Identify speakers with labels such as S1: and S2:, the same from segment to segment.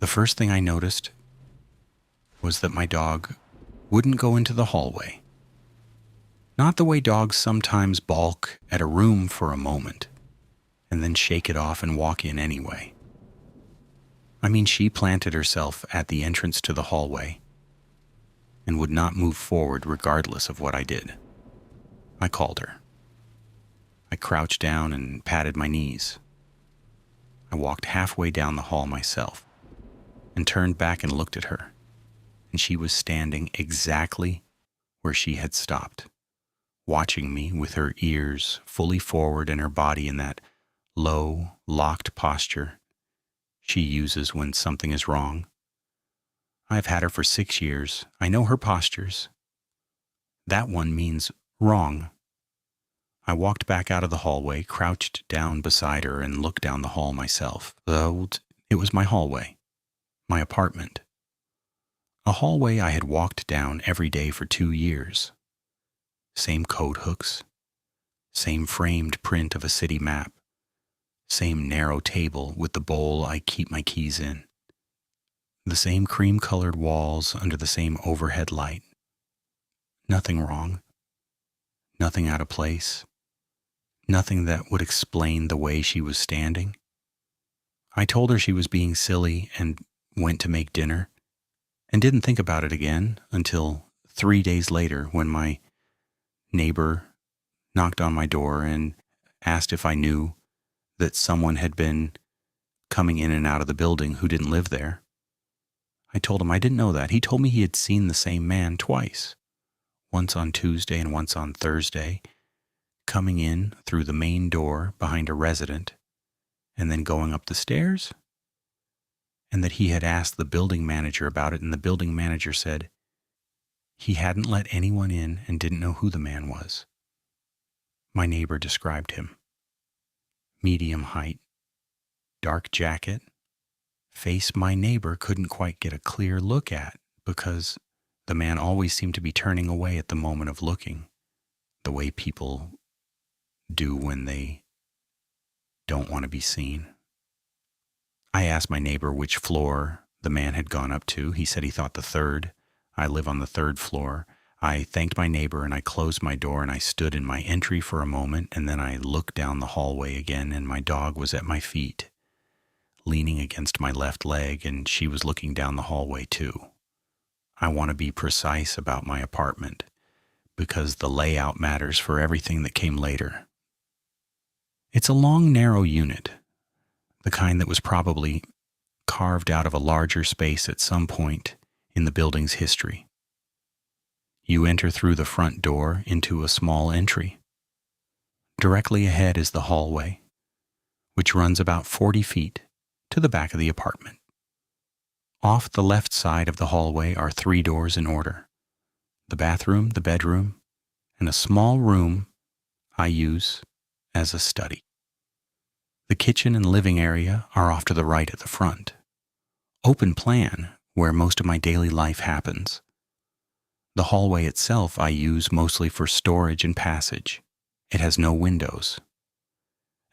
S1: The first thing I noticed was that my dog wouldn't go into the hallway. Not the way dogs sometimes balk at a room for a moment and then shake it off and walk in anyway. I mean, she planted herself at the entrance to the hallway and would not move forward regardless of what I did. I called her. I crouched down and patted my knees. I walked halfway down the hall myself and turned back and looked at her, and she was standing exactly where she had stopped, watching me with her ears fully forward and her body in that low, locked posture she uses when something is wrong. I've had her for 6 years. I know her postures. That one means wrong. I walked back out of the hallway, crouched down beside her, and looked down the hall myself. Though it was my hallway, my apartment. A hallway I had walked down every day for 2 years. Same coat hooks, same framed print of a city map, same narrow table with the bowl I keep my keys in, the same cream-colored walls under the same overhead light. Nothing wrong, nothing out of place, nothing that would explain the way she was standing. I told her she was being silly and went to make dinner, and didn't think about it again until 3 days later when my neighbor knocked on my door and asked if I knew that someone had been coming in and out of the building who didn't live there. I told him I didn't know that. He told me he had seen the same man twice, once on Tuesday and once on Thursday, coming in through the main door behind a resident and then going up the stairs, and that he had asked the building manager about it, and the building manager said he hadn't let anyone in and didn't know who the man was. My neighbor described him. Medium height, dark jacket, face my neighbor couldn't quite get a clear look at because the man always seemed to be turning away at the moment of looking, the way people do when they don't want to be seen. I asked my neighbor which floor the man had gone up to. He said he thought the 3rd. I live on the 3rd floor. I thanked my neighbor and I closed my door and I stood in my entry for a moment, and then I looked down the hallway again, and my dog was at my feet, leaning against my left leg, and she was looking down the hallway too. I want to be precise about my apartment because the layout matters for everything that came later. It's a long, narrow unit, the kind that was probably carved out of a larger space at some point in the building's history. You enter through the front door into a small entry. Directly ahead is the hallway, which runs about 40 feet to the back of the apartment. Off the left side of the hallway are 3 doors in order: the bathroom, the bedroom, and a small room I use as a study. The kitchen and living area are off to the right at the front. Open plan, where most of my daily life happens. The hallway itself I use mostly for storage and passage. It has no windows.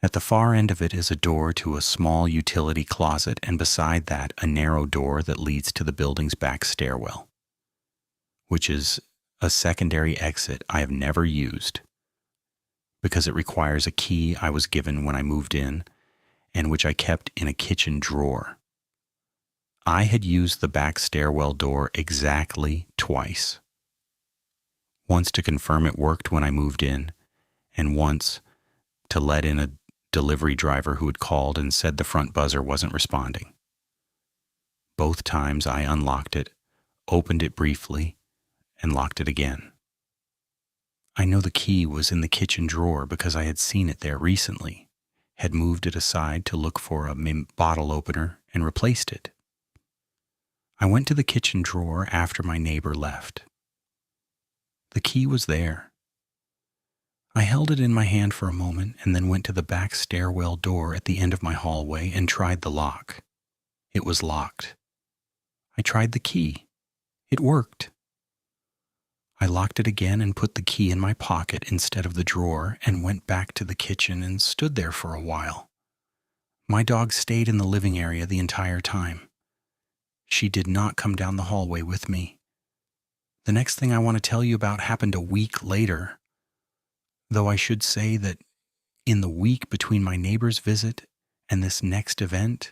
S1: At the far end of it is a door to a small utility closet, and beside that a narrow door that leads to the building's back stairwell, which is a secondary exit I have never used because it requires a key I was given when I moved in and which I kept in a kitchen drawer. I had used the back stairwell door exactly twice. Once to confirm it worked when I moved in, and once to let in a delivery driver who had called and said the front buzzer wasn't responding. Both times I unlocked it, opened it briefly, and locked it again. I know the key was in the kitchen drawer because I had seen it there recently, had moved it aside to look for a bottle opener, and replaced it. I went to the kitchen drawer after my neighbor left. The key was there. I held it in my hand for a moment and then went to the back stairwell door at the end of my hallway and tried the lock. It was locked. I tried the key. It worked. I locked it again and put the key in my pocket instead of the drawer and went back to the kitchen and stood there for a while. My dog stayed in the living area the entire time. She did not come down the hallway with me. The next thing I want to tell you about happened a week later, though I should say that in the week between my neighbor's visit and this next event,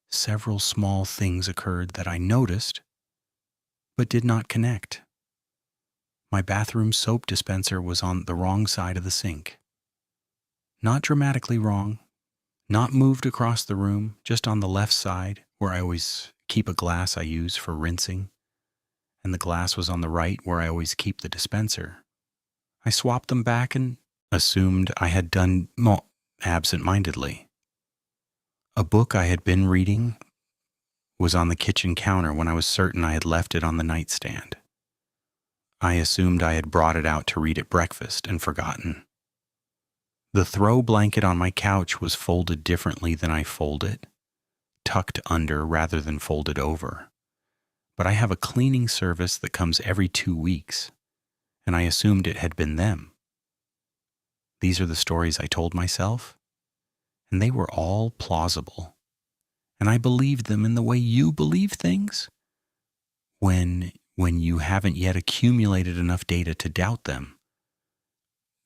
S1: several small things occurred that I noticed but did not connect. My bathroom soap dispenser was on the wrong side of the sink. Not dramatically wrong, not moved across the room, just on the left side where I always keep a glass I use for rinsing, and the glass was on the right where I always keep the dispenser. I swapped them back and assumed I had done absent-mindedly. A book I had been reading was on the kitchen counter when I was certain I had left it on the nightstand. I assumed I had brought it out to read at breakfast and forgotten. The throw blanket on my couch was folded differently than I fold it, tucked under rather than folded over. But I have a cleaning service that comes every 2 weeks, and I assumed it had been them. These are the stories I told myself, and they were all plausible. And I believed them in the way you believe things when you haven't yet accumulated enough data to doubt them.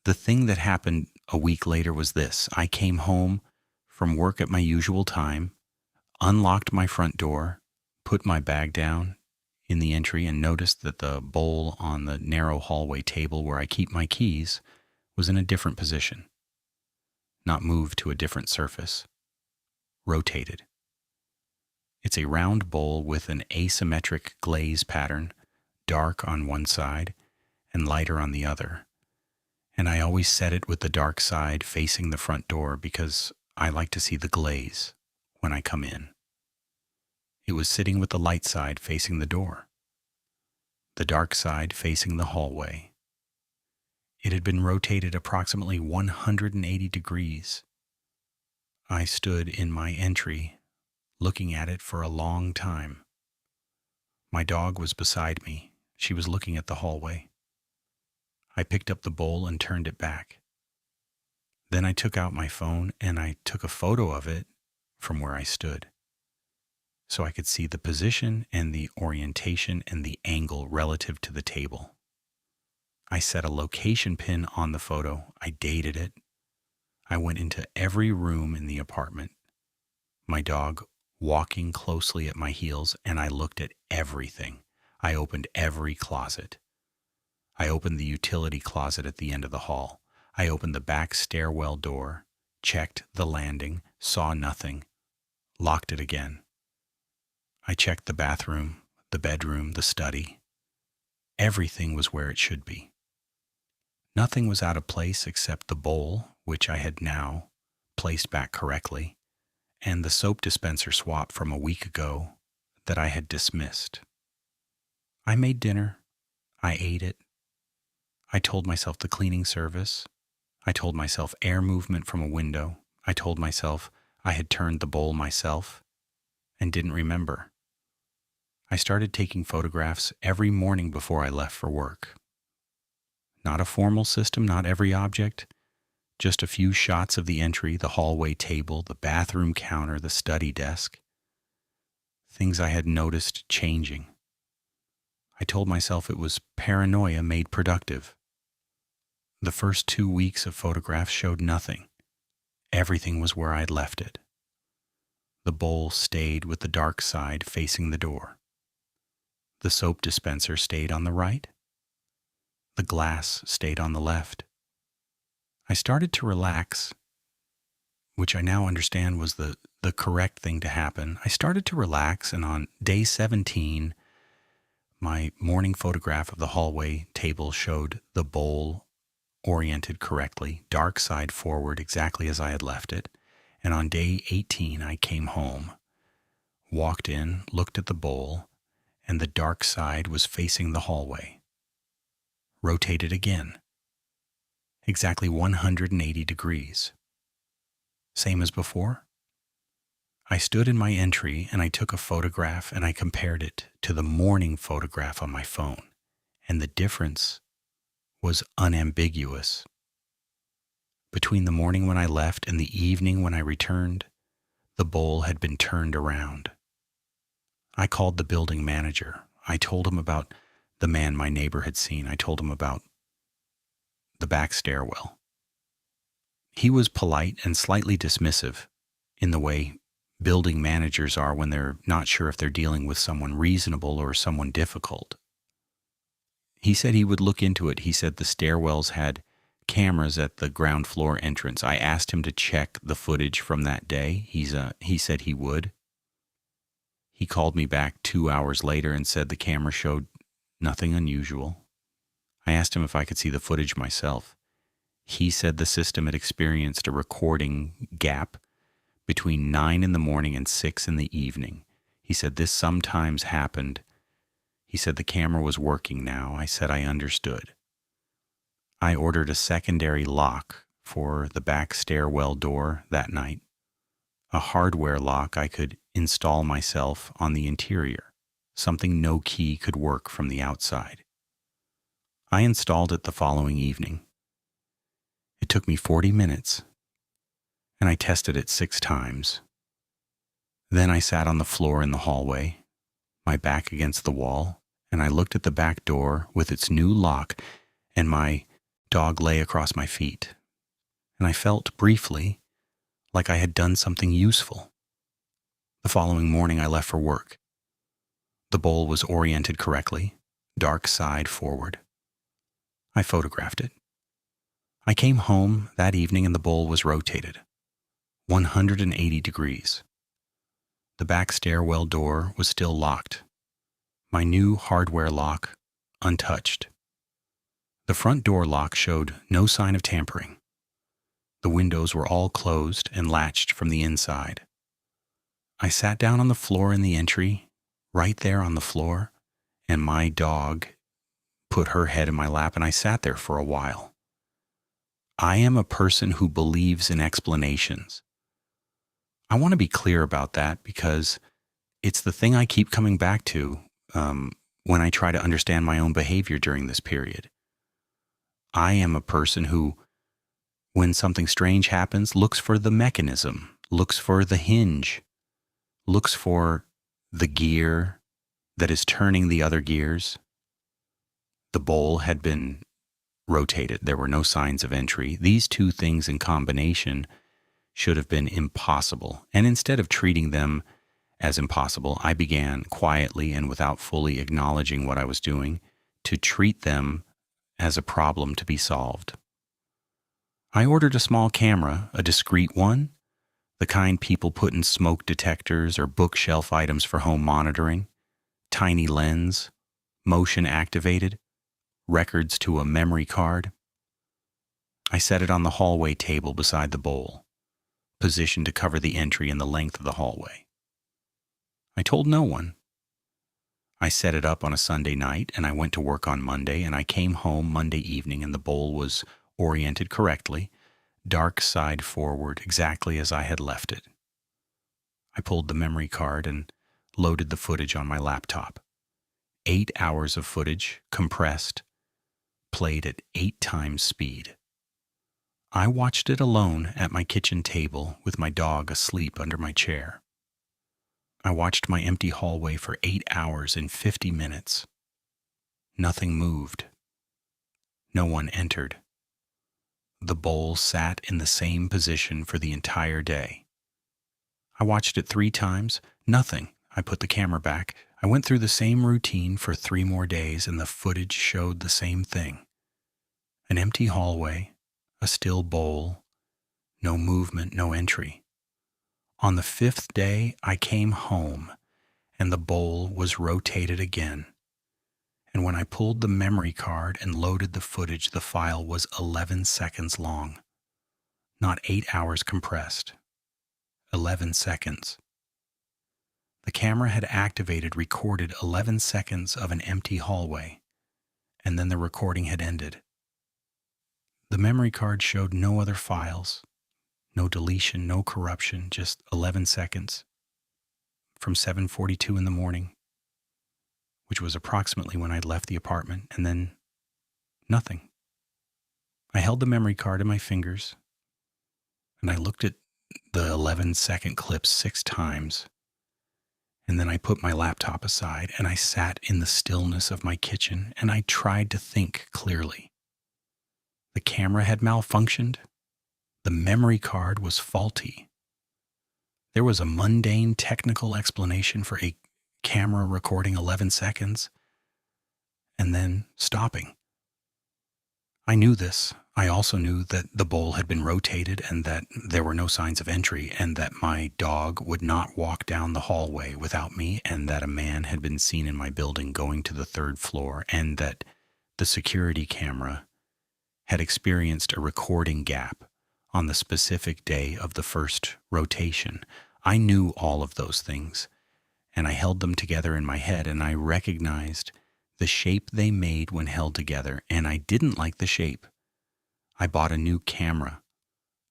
S1: The thing that happened a week later was this. I came home from work at my usual time, unlocked my front door, put my bag down in the entry, and noticed that the bowl on the narrow hallway table where I keep my keys was in a different position, not moved to a different surface, rotated. It's a round bowl with an asymmetric glaze pattern, dark on one side and lighter on the other. And I always set it with the dark side facing the front door because I like to see the glaze when I come in. It was sitting with the light side facing the door, the dark side facing the hallway. It had been rotated approximately 180 degrees. I stood in my entry, looking at it for a long time. My dog was beside me. She was looking at the hallway. I picked up the bowl and turned it back. Then I took out my phone and I took a photo of it from where I stood, so I could see the position and the orientation and the angle relative to the table. I set a location pin on the photo. I dated it. I went into every room in the apartment, my dog walking closely at my heels, and I looked at everything. I opened every closet. I opened the utility closet at the end of the hall. I opened the back stairwell door, checked the landing, saw nothing, locked it again. I checked the bathroom, the bedroom, the study. Everything was where it should be. Nothing was out of place except the bowl, which I had now placed back correctly, and the soap dispenser swap from a week ago that I had dismissed. I made dinner. I ate it. I told myself the cleaning service. I told myself air movement from a window. I told myself I had turned the bowl myself and didn't remember. I started taking photographs every morning before I left for work. Not a formal system, not every object, just a few shots of the entry, the hallway table, the bathroom counter, the study desk. Things I had noticed changing. I told myself it was paranoia made productive. The first 2 weeks of photographs showed nothing. Everything was where I'd left it. The bowl stayed with the dark side facing the door. The soap dispenser stayed on the right. The glass stayed on the left. I started to relax, which I now understand was the correct thing to happen. I started to relax, and on day 17, my morning photograph of the hallway table showed the bowl oriented correctly, dark side forward exactly as I had left it. And on day 18, I came home, walked in, looked at the bowl, and the dark side was facing the hallway. Rotated again, exactly 180 degrees. Same as before. I stood in my entry and I took a photograph and I compared it to the morning photograph on my phone, and the difference was unambiguous. Between the morning when I left and the evening when I returned, the bowl had been turned around. I called the building manager. I told him about the man my neighbor had seen. I told him about the back stairwell. He was polite and slightly dismissive in the way building managers are when they're not sure if they're dealing with someone reasonable or someone difficult. He said he would look into it. He said the stairwells had cameras at the ground floor entrance. I asked him to check the footage from that day. He said he would. He called me back 2 hours later and said the camera showed nothing unusual. I asked him if I could see the footage myself. He said the system had experienced a recording gap between 9 in the morning and 6 in the evening. He said this sometimes happened. He said the camera was working now. I said I understood. I ordered a secondary lock for the back stairwell door that night, a hardware lock I could install myself on the interior, something no key could work from the outside. I installed it the following evening. It took me 40 minutes, and I tested it 6 times. Then I sat on the floor in the hallway, my back against the wall, and I looked at the back door with its new lock, and my dog lay across my feet. And I felt briefly like I had done something useful. The following morning I left for work. The bowl was oriented correctly, dark side forward. I photographed it. I came home that evening and the bowl was rotated, 180 degrees. The back stairwell door was still locked. My new hardware lock untouched. The front door lock showed no sign of tampering. The windows were all closed and latched from the inside. I sat down on the floor in the entry, right there on the floor, and my dog put her head in my lap, and I sat there for a while. I am a person who believes in explanations. I want to be clear about that because it's the thing I keep coming back to when I try to understand my own behavior during this period. I am a person who, when something strange happens, looks for the mechanism, looks for the hinge, looks for the gear that is turning the other gears. The bowl had been rotated. There were no signs of entry. These two things in combination should have been impossible. And instead of treating them as impossible, I began quietly and without fully acknowledging what I was doing to treat them as a problem to be solved. I ordered a small camera, a discreet one, the kind people put in smoke detectors or bookshelf items for home monitoring, tiny lens, motion activated, records to a memory card. I set it on the hallway table beside the bowl, positioned to cover the entry and the length of the hallway. I told no one. I set it up on a Sunday night and I went to work on Monday, and I came home Monday evening and the bowl was oriented correctly, dark side forward, exactly as I had left it. I pulled the memory card and loaded the footage on my laptop. 8 hours of footage, compressed, played at 8 times speed. I watched it alone at my kitchen table with my dog asleep under my chair. I watched my empty hallway for 8 hours and 50 minutes. Nothing moved. No one entered. The bowl sat in the same position for the entire day. I watched it 3 times. Nothing. I put the camera back. I went through the same routine for 3 more days, and the footage showed the same thing. An empty hallway, a still bowl, no movement, no entry. On the 5th day, I came home, and the bowl was rotated again. And when I pulled the memory card and loaded the footage, the file was 11 seconds long. Not 8 hours compressed. 11 seconds. The camera had recorded 11 seconds of an empty hallway, and then the recording had ended. The memory card showed no other files, no deletion, no corruption, just 11 seconds from 7:42 in the morning, which was approximately when I'd left the apartment, and then nothing. I held the memory card in my fingers, and I looked at the 11-second clip 6 times, And then I put my laptop aside and I sat in the stillness of my kitchen and I tried to think clearly. The camera had malfunctioned. The memory card was faulty. There was a mundane technical explanation for a camera recording 11 seconds and then stopping. I knew this. I also knew that the bowl had been rotated and that there were no signs of entry and that my dog would not walk down the hallway without me and that a man had been seen in my building going to the third floor and that the security camera had experienced a recording gap on the specific day of the first rotation. I knew all of those things and I held them together in my head and I recognized the shape they made when held together, and I didn't like the shape. I bought a new camera,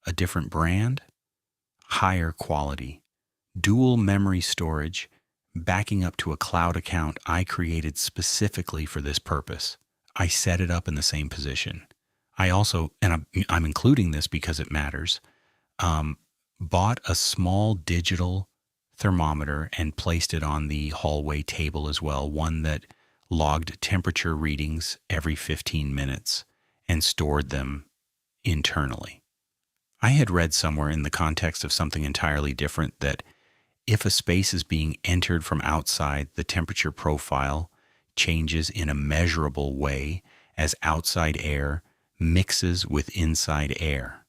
S1: a different brand, higher quality, dual memory storage, backing up to a cloud account I created specifically for this purpose. I set it up in the same position. I also, and I'm including this because it matters, bought a small digital thermometer and placed it on the hallway table as well, one that logged temperature readings every 15 minutes and stored them internally. I had read somewhere in the context of something entirely different that if a space is being entered from outside, the temperature profile changes in a measurable way as outside air mixes with inside air.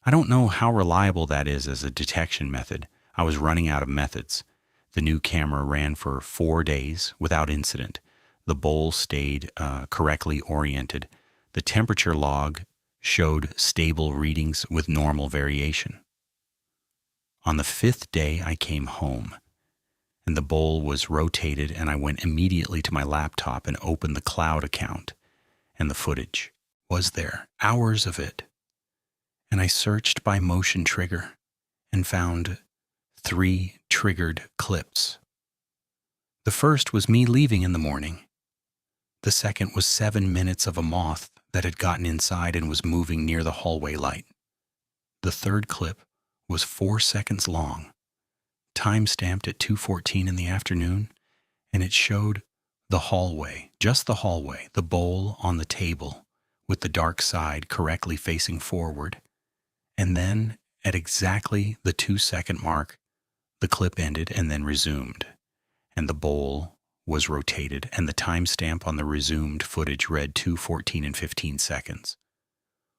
S1: I don't know how reliable that is as a detection method. I was running out of methods. The new camera ran for 4 days without incident. The bowl stayed correctly oriented. The temperature log showed stable readings with normal variation. On the 5th day, I came home, and the bowl was rotated, and I went immediately to my laptop and opened the cloud account, and the footage was there, hours of it. And I searched by motion trigger and found 3 triggered clips. The first was me leaving in the morning. The second was 7 minutes of a moth that had gotten inside and was moving near the hallway light. The third clip was 4 seconds long, time-stamped at 2:14 in the afternoon, and it showed the hallway, just the hallway, the bowl on the table with the dark side correctly facing forward. And then, at exactly the 2-second mark, the clip ended and then resumed, and the bowl was rotated, and the timestamp on the resumed footage read 2:14 and 15 seconds.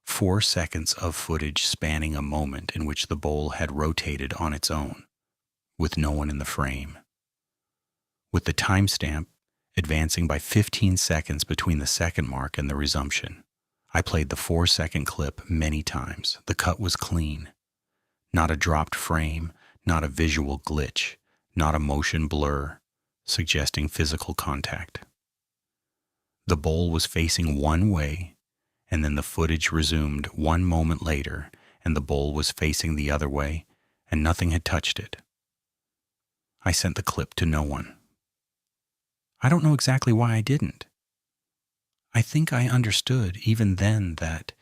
S1: 4 seconds of footage spanning a moment in which the bowl had rotated on its own, with no one in the frame. With the timestamp advancing by 15 seconds between the second mark and the resumption. I played the 4-second clip many times. The cut was clean. Not a dropped frame, not a visual glitch, not a motion blur, suggesting physical contact. The bowl was facing one way, and then the footage resumed 1 moment later, and the bowl was facing the other way, and nothing had touched it. I sent the clip to no one. I don't know exactly why I didn't. I think I understood even then that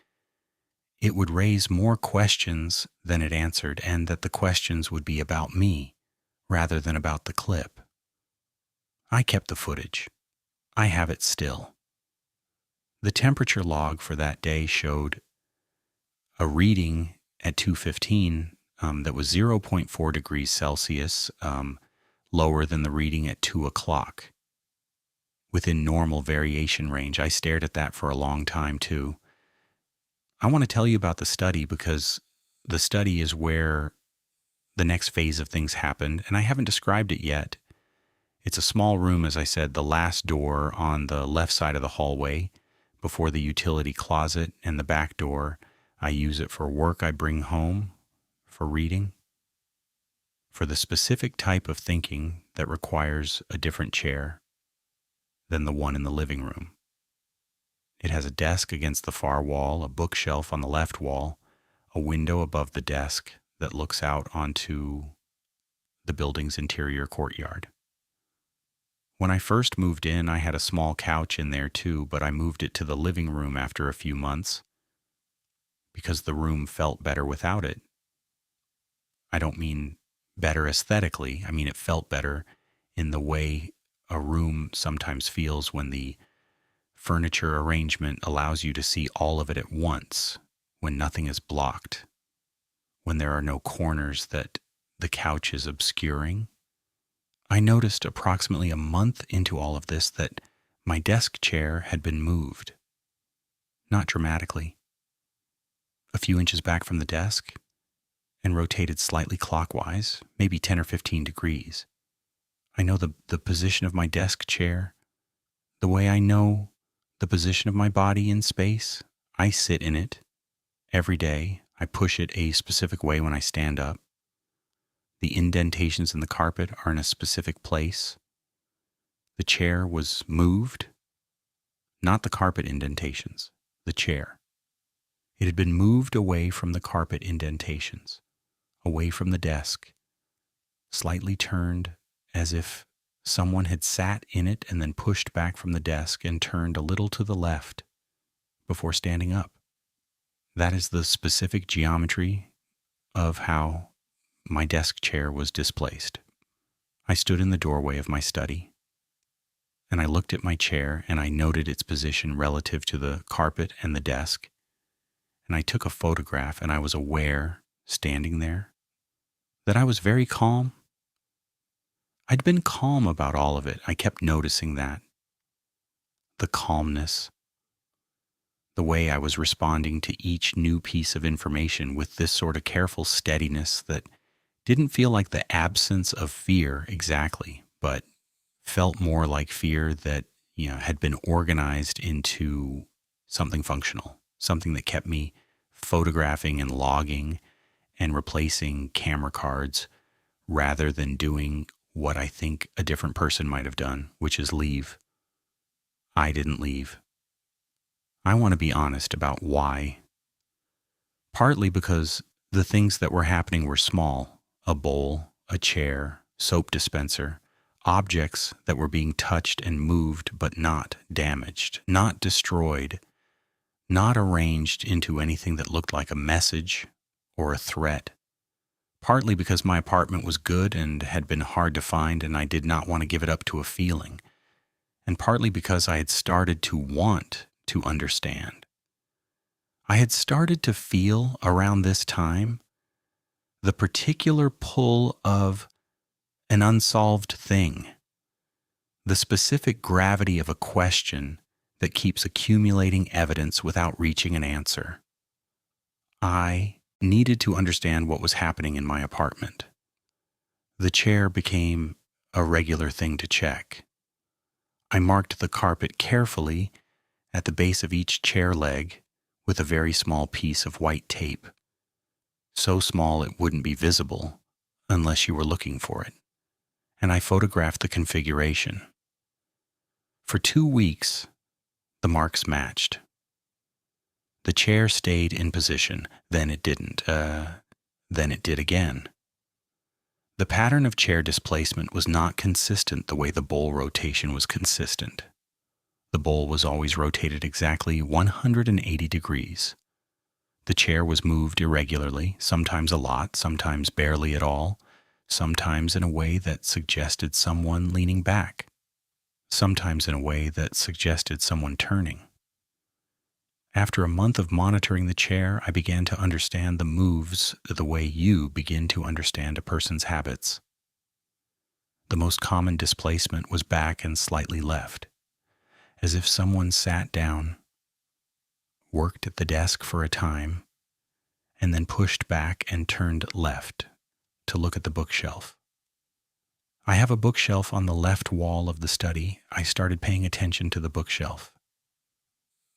S1: it would raise more questions than it answered, and that the questions would be about me rather than about the clip. I kept the footage. I have it still. The temperature log for that day showed a reading at 2:15 that was 0.4 degrees Celsius, lower than the reading at 2 o'clock. Within normal variation range. I stared at that for a long time too. I want to tell you about the study because the study is where the next phase of things happened, and I haven't described it yet. It's a small room, as I said, the last door on the left side of the hallway before the utility closet, and the back door. I use it for work I bring home, for reading, for the specific type of thinking that requires a different chair than the one in the living room. It has a desk against the far wall, a bookshelf on the left wall, a window above the desk that looks out onto the building's interior courtyard. When I first moved in, I had a small couch in there too, but I moved it to the living room after a few months because the room felt better without it. I don't mean better aesthetically. I mean, it felt better in the way a room sometimes feels when the furniture arrangement allows you to see all of it at once, when nothing is blocked, when there are no corners that the couch is obscuring. I noticed approximately a month into all of this that my desk chair had been moved. Not dramatically. A few inches back from the desk and rotated slightly clockwise, maybe 10 or 15 degrees. I know the position of my desk chair, the way I know the position of my body in space. I sit in it every day. I push it a specific way when I stand up. The indentations in the carpet are in a specific place. The chair was moved, not the carpet indentations, the chair. It had been moved away from the carpet indentations, away from the desk, slightly turned as if someone had sat in it and then pushed back from the desk and turned a little to the left before standing up. That is the specific geometry of how my desk chair was displaced. I stood in the doorway of my study, and I looked at my chair and I noted its position relative to the carpet and the desk, and I took a photograph, and I was aware, standing there, that I was very calm. I'd been calm about all of it. I kept noticing that. The calmness, the way I was responding to each new piece of information with this sort of careful steadiness that didn't feel like the absence of fear exactly, but felt more like fear that, had been organized into something functional, something that kept me photographing and logging and replacing camera cards rather than doing what I think a different person might have done, which is leave. I didn't leave. I want to be honest about why. Partly because the things that were happening were small. A bowl, a chair, soap dispenser, objects that were being touched and moved but not damaged, not destroyed, not arranged into anything that looked like a message or a threat. Partly because my apartment was good and had been hard to find and I did not want to give it up to a feeling, and partly because I had started to want to understand. I had started to feel around this time the particular pull of an unsolved thing, the specific gravity of a question that keeps accumulating evidence without reaching an answer. I needed to understand what was happening in my apartment. The chair became a regular thing to check. I marked the carpet carefully at the base of each chair leg with a very small piece of white tape, so small it wouldn't be visible unless you were looking for it, and I photographed the configuration. For 2 weeks, the marks matched. The chair stayed in position, then it didn't, then it did again. The pattern of chair displacement was not consistent the way the bowl rotation was consistent. The bowl was always rotated exactly 180 degrees. The chair was moved irregularly, sometimes a lot, sometimes barely at all, sometimes in a way that suggested someone leaning back, sometimes in a way that suggested someone turning. After a month of monitoring the chair, I began to understand the moves the way you begin to understand a person's habits. The most common displacement was back and slightly left, as if someone sat down, worked at the desk for a time, and then pushed back and turned left to look at the bookshelf. I have a bookshelf on the left wall of the study. I started paying attention to the bookshelf.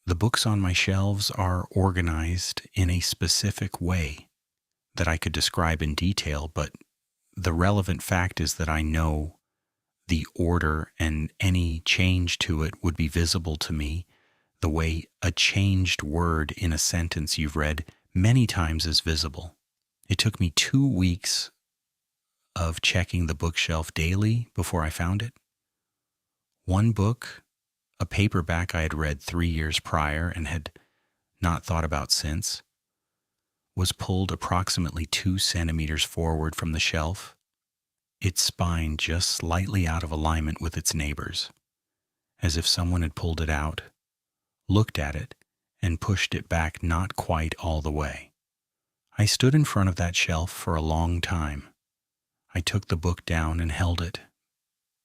S1: The books on my shelves are organized in a specific way that I could describe in detail, but the relevant fact is that I know the order, and any change to it would be visible to me the way a changed word in a sentence you've read many times is visible. It took me 2 weeks of checking the bookshelf daily before I found it. One book, a paperback I had read 3 years prior and had not thought about since, was pulled approximately 2 centimeters forward from the shelf its spine just slightly out of alignment with its neighbors, as if someone had pulled it out, looked at it, and pushed it back not quite all the way. I stood in front of that shelf for a long time. I took the book down and held it.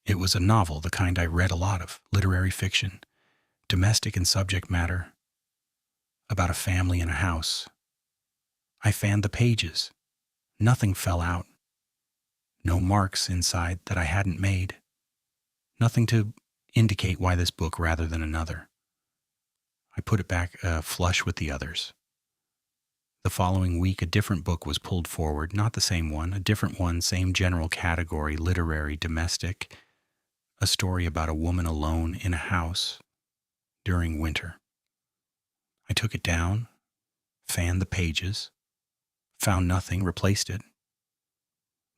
S1: It was a novel, the kind I read a lot of, literary fiction, domestic in subject matter, about a family in a house. I fanned the pages. Nothing fell out. No marks inside that I hadn't made. Nothing to indicate why this book rather than another. I put it back flush with the others. The following week, a different book was pulled forward, not the same one, a different one, same general category, literary, domestic, a story about a woman alone in a house during winter. I took it down, fanned the pages, found nothing, replaced it.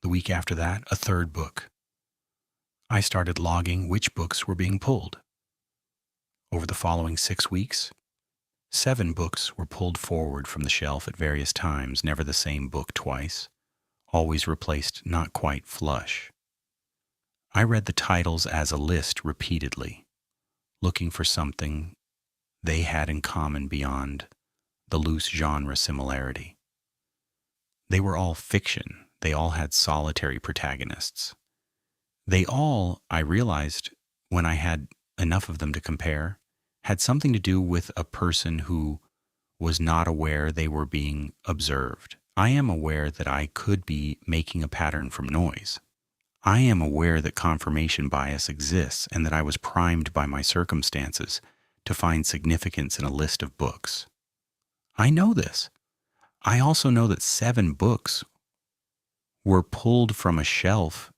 S1: The week after that, a third book. I started logging which books were being pulled. Over the following 6 weeks, 7 books were pulled forward from the shelf at various times, never the same book twice, always replaced not quite flush. I read the titles as a list repeatedly, looking for something they had in common beyond the loose genre similarity. They were all fiction. They all had solitary protagonists. They all, I realized when I had enough of them to compare, had something to do with a person who was not aware they were being observed. I am aware that I could be making a pattern from noise. I am aware that confirmation bias exists and that I was primed by my circumstances to find significance in a list of books. I know this. I also know that 7 books were pulled from a shelf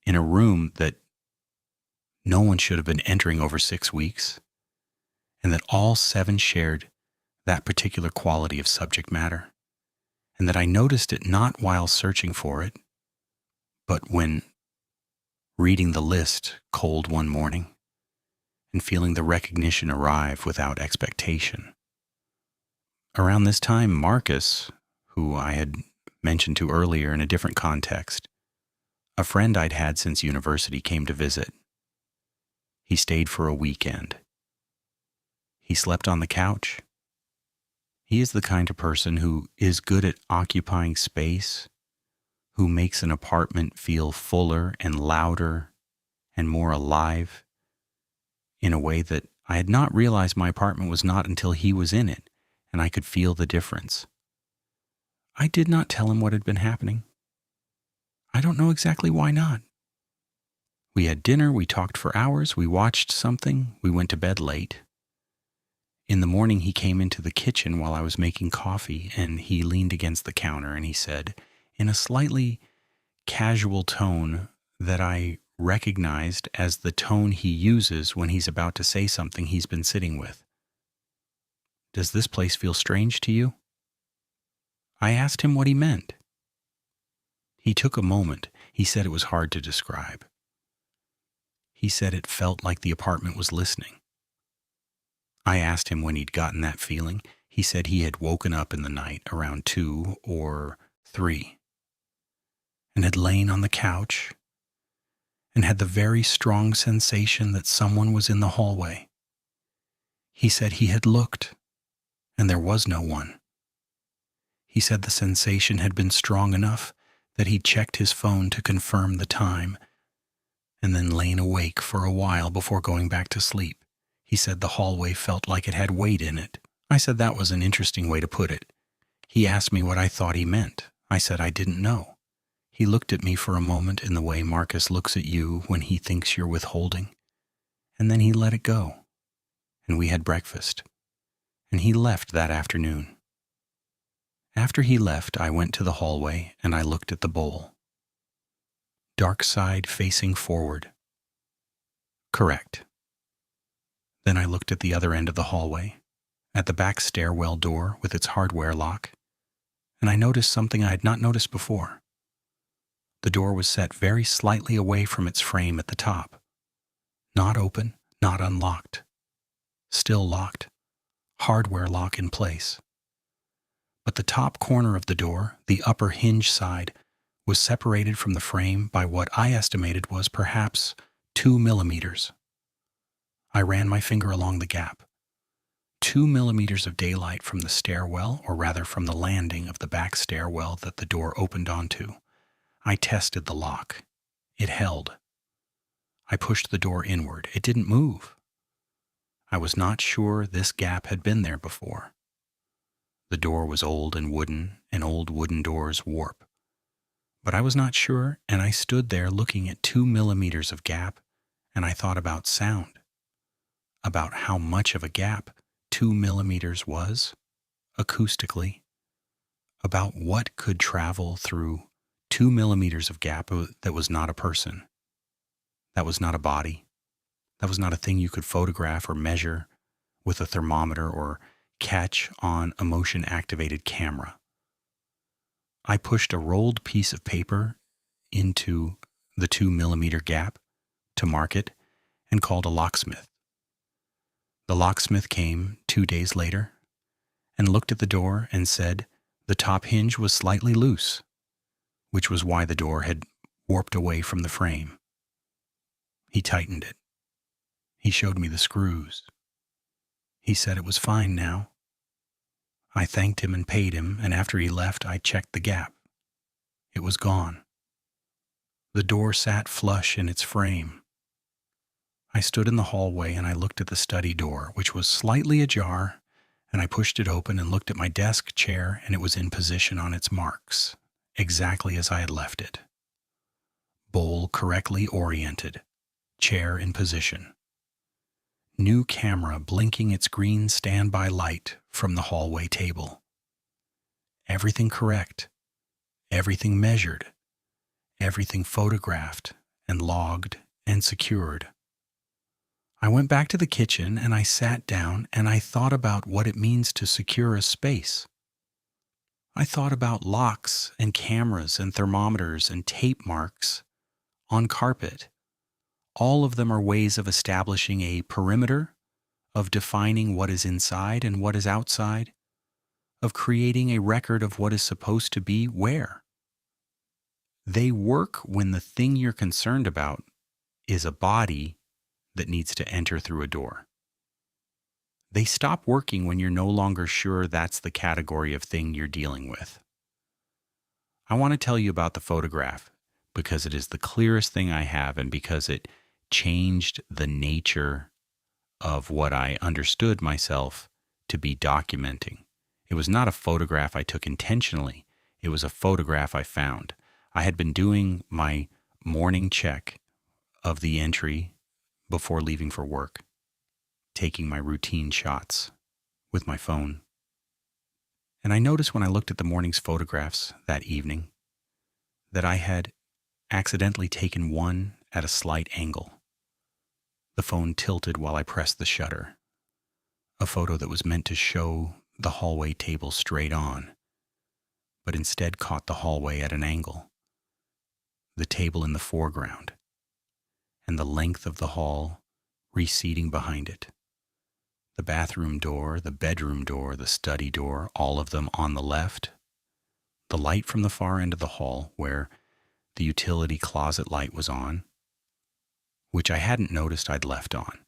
S1: in a room that no one should have been entering over 6 weeks, and that all 7 shared that particular quality of subject matter, and that I noticed it not while searching for it, but when reading the list cold one morning and feeling the recognition arrive without expectation. Around this time, Marcus, who I had mentioned to earlier in a different context, a friend I'd had since university, came to visit. He stayed for a weekend. He slept on the couch. He is the kind of person who is good at occupying space, who makes an apartment feel fuller and louder and more alive in a way that I had not realized my apartment was not until he was in it, and I could feel the difference. I did not tell him what had been happening. I don't know exactly why not. We had dinner, we talked for hours, we watched something, we went to bed late. In the morning, he came into the kitchen while I was making coffee, and he leaned against the counter and he said, in a slightly casual tone that I recognized as the tone he uses when he's about to say something he's been sitting with, "Does this place feel strange to you?" I asked him what he meant. He took a moment. He said it was hard to describe. He said it felt like the apartment was listening. I asked him when he'd gotten that feeling. He said he had woken up in the night around 2 or 3 and had lain on the couch and had the very strong sensation that someone was in the hallway. He said he had looked and there was no one. He said the sensation had been strong enough that he checked his phone to confirm the time and then lain awake for a while before going back to sleep. He said the hallway felt like it had weight in it. I said that was an interesting way to put it. He asked me what I thought he meant. I said I didn't know. He looked at me for a moment in the way Marcus looks at you when he thinks you're withholding, and then he let it go, and we had breakfast, and he left that afternoon. After he left, I went to the hallway and I looked at the bowl. Dark side facing forward. Correct. Then I looked at the other end of the hallway, at the back stairwell door with its hardware lock, and I noticed something I had not noticed before. The door was set very slightly away from its frame at the top. Not open, not unlocked. Still locked. Hardware lock in place. But the top corner of the door, the upper hinge side, was separated from the frame by what I estimated was perhaps 2 millimeters. I ran my finger along the gap. 2 millimeters of daylight from the stairwell, or rather from the landing of the back stairwell that the door opened onto. I tested the lock. It held. I pushed the door inward. It didn't move. I was not sure this gap had been there before. The door was old and wooden, and old wooden doors warp. But I was not sure, and I stood there looking at 2 millimeters of gap, and I thought about sound, about how much of a gap 2 millimeters was, acoustically, about what could travel through 2 millimeters of gap that was not a person, that was not a body, that was not a thing you could photograph or measure with a thermometer or catch on a motion-activated camera. I pushed a rolled piece of paper into the 2 millimeter gap to mark it and called a locksmith. The locksmith came 2 days later and looked at the door and said the top hinge was slightly loose, which was why the door had warped away from the frame. He tightened it. He showed me the screws. He said it was fine now. I thanked him and paid him, and after he left, I checked the gap. It was gone. The door sat flush in its frame. I stood in the hallway and I looked at the study door, which was slightly ajar, and I pushed it open and looked at my desk chair, and it was in position on its marks, exactly as I had left it. Bowl correctly oriented, chair in position. New camera blinking its green standby light from the hallway table. Everything correct, everything measured, everything photographed and logged and secured. I went back to the kitchen and I sat down and I thought about what it means to secure a space. I thought about locks and cameras and thermometers and tape marks on carpet. All of them are ways of establishing a perimeter, of defining what is inside and what is outside, of creating a record of what is supposed to be where. They work when the thing you're concerned about is a body that needs to enter through a door. They stop working when you're no longer sure that's the category of thing you're dealing with. I want to tell you about the photograph because it is the clearest thing I have and because it changed the nature of what I understood myself to be documenting. It was not a photograph I took intentionally. It was a photograph I found. I had been doing my morning check of the entry before leaving for work, taking my routine shots with my phone. And I noticed when I looked at the morning's photographs that evening that I had accidentally taken one at a slight angle. The phone tilted while I pressed the shutter. A photo that was meant to show the hallway table straight on, but instead caught the hallway at an angle. The table in the foreground, and the length of the hall receding behind it. The bathroom door, the bedroom door, the study door, all of them on the left. The light from the far end of the hall where the utility closet light was on, which I hadn't noticed I'd left on.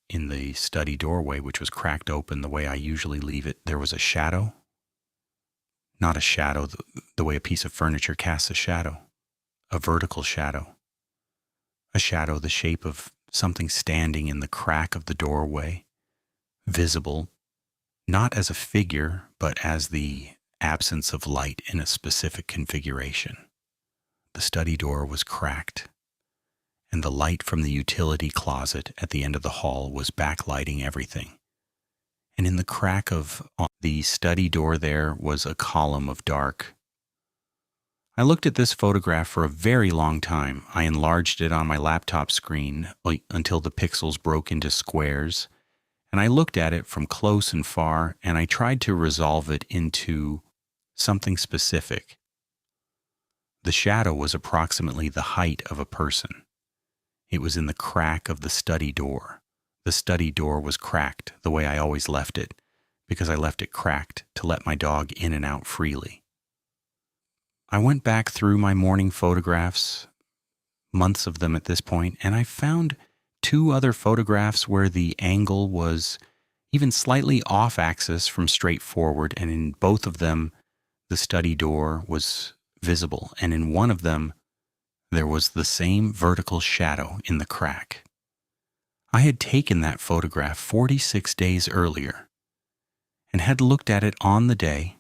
S1: In the study doorway, which was cracked open the way I usually leave it, there was a shadow. Not a shadow the way a piece of furniture casts a shadow. A vertical shadow. A shadow the shape of something standing in the crack of the doorway, visible, not as a figure, but as the absence of light in a specific configuration. The study door was cracked, and the light from the utility closet at the end of the hall was backlighting everything. And in the crack of the study door there was a column of dark. I looked at this photograph for a very long time. I enlarged it on my laptop screen until the pixels broke into squares, and I looked at it from close and far, and I tried to resolve it into something specific. The shadow was approximately the height of a person. It was in the crack of the study door. The study door was cracked the way I always left it, because I left it cracked to let my dog in and out freely. I went back through my morning photographs, months of them at this point, and I found two other photographs where the angle was even slightly off axis from straight forward, and in both of them, the study door was visible, and in one of them, there was the same vertical shadow in the crack. I had taken that photograph 46 days earlier and had looked at it on the day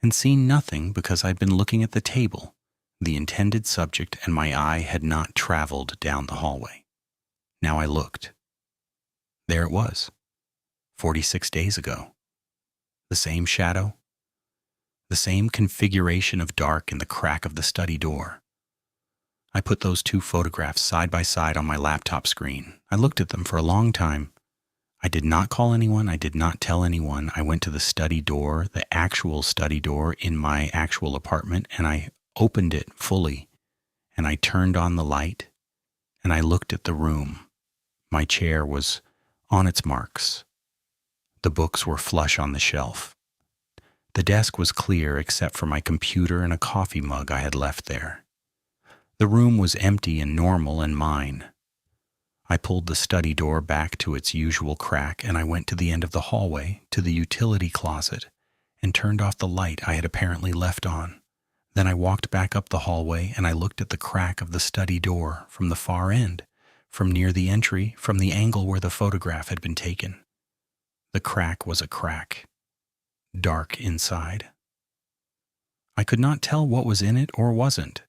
S1: and seen nothing because I'd been looking at the table, the intended subject, and my eye had not traveled down the hallway. Now I looked. There it was, 46 days ago. The same shadow, the same configuration of dark in the crack of the study door. I put those two photographs side by side on my laptop screen. I looked at them for a long time. I did not call anyone. I did not tell anyone. I went to the study door, the actual study door in my actual apartment, and I opened it fully, and I turned on the light, and I looked at the room. My chair was on its marks. The books were flush on the shelf. The desk was clear except for my computer and a coffee mug I had left there. The room was empty and normal and mine. I pulled the study door back to its usual crack, and I went to the end of the hallway, to the utility closet, and turned off the light I had apparently left on. Then I walked back up the hallway, and I looked at the crack of the study door from the far end, from near the entry, from the angle where the photograph had been taken. The crack was a crack, dark inside. I could not tell what was in it or wasn't.